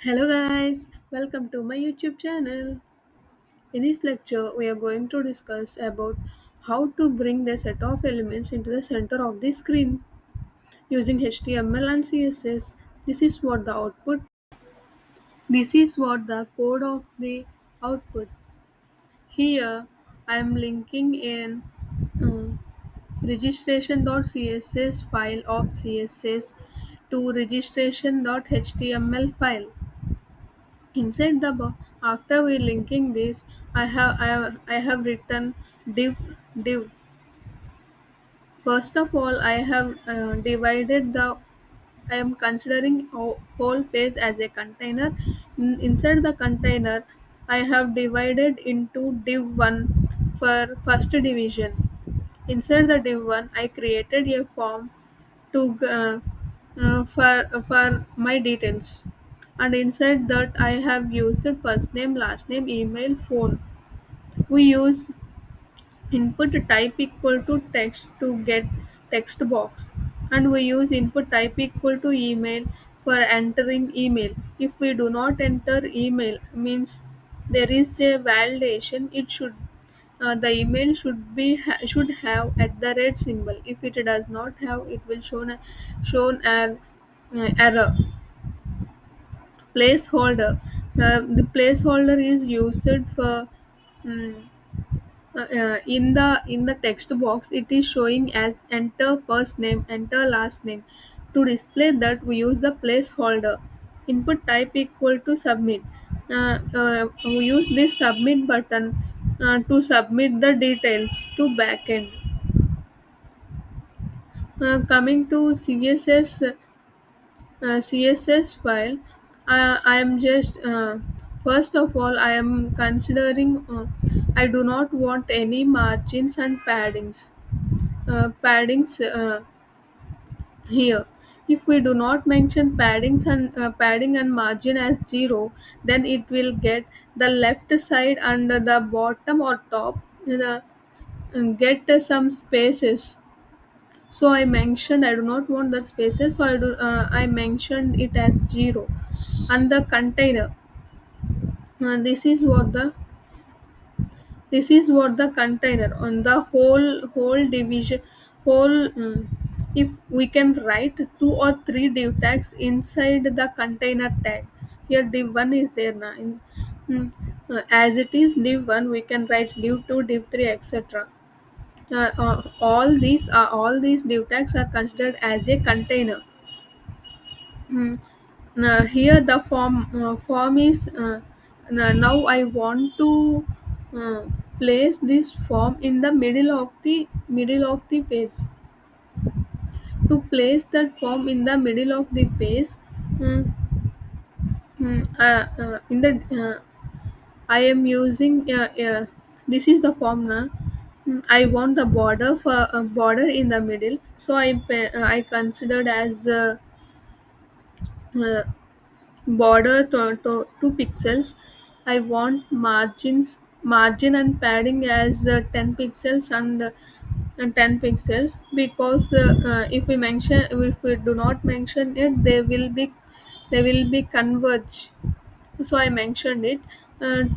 Hello guys, welcome to my YouTube channel. In this lecture, we are going to discuss about how to bring the set of elements into the center of the screen using HTML and CSS. This is what the output. This is what the code of the output. Here, I am linking in uh, registration.css file of CSS to registration.html file. Inside the after we linking this, I have written div. First of all, I have divided the. I am considering whole page as a container. Inside the container, I have divided into div 1 for first division. Inside the div 1, I created a form to for my details, and inside that I have used first name, last name, email, phone. We use input type equal to text to get text box, and we use input type equal to email for entering email. If we do not enter email, means there is a validation. It should the email should have at the red symbol. If it does not have, it will shown an error. Placeholder. The placeholder is used for mm, in the text box. It is showing as enter first name, enter last name. To display that, we use the placeholder. Input type equal to submit. We use this submit button to submit the details to backend. Coming to css file, I am just first of all I am considering I do not want any margins and paddings here. If we do not mention padding and margin as 0, then it will get the left side and the bottom or top get some spaces. So I mentioned I do not want that spaces, so I mentioned it as 0. And the container, uh, this is what the this is what the container on the whole division whole if we can write two or three div tags inside the container tag. Here div 1 is there now as it is div 1, we can write div 2, div 3, etc. All these div tags are considered as a container. Hmm. Here the form is now I want to uh, place this form in the middle of the page. To place that form in the middle of the page, uh, in the I am using this is the form now. I want the border for border in the middle, so I considered as uh, border to 2 pixels. I want margin and padding as 10 pixels and 10 pixels, because if we do not mention it, they will be converge. So I mentioned it.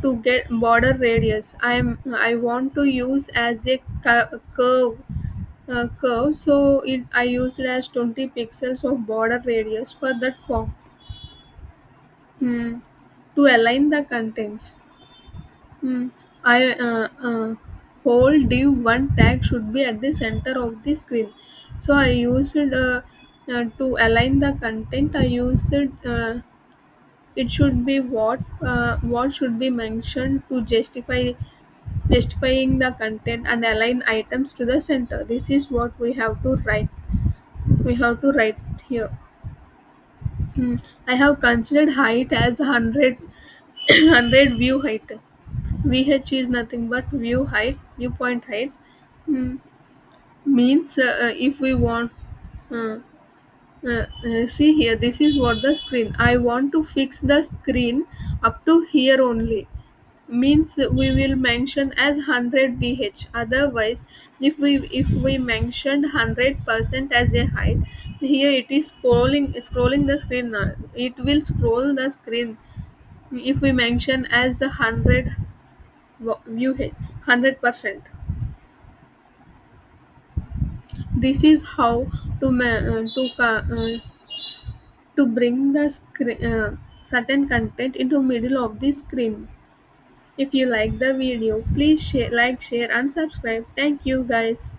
To get border radius, I want to use as a curve, so I used it as 20 pixels of border radius for that form. Hmm. To align the contents. Hmm. I whole div 1 tag should be at the center of the screen. So I used to align the content. I used it should be what should be mentioned to justifying the content and align items to the center. This is what we have to write. We have to write here. I have considered height as 100 100 view height. VH is nothing but viewpoint height. Hmm. Means if we want, uh, see here, this is what the screen. I want to fix the screen up to here only. means we will mention as 100 vh. Otherwise, if we mentioned 100% as a height, here it is scrolling the screen. It will scroll the screen if we mention as a 100 view 100%. This is how to bring the certain content into middle of the screen. If you like the video, please share, like, share, and subscribe. Thank you, guys.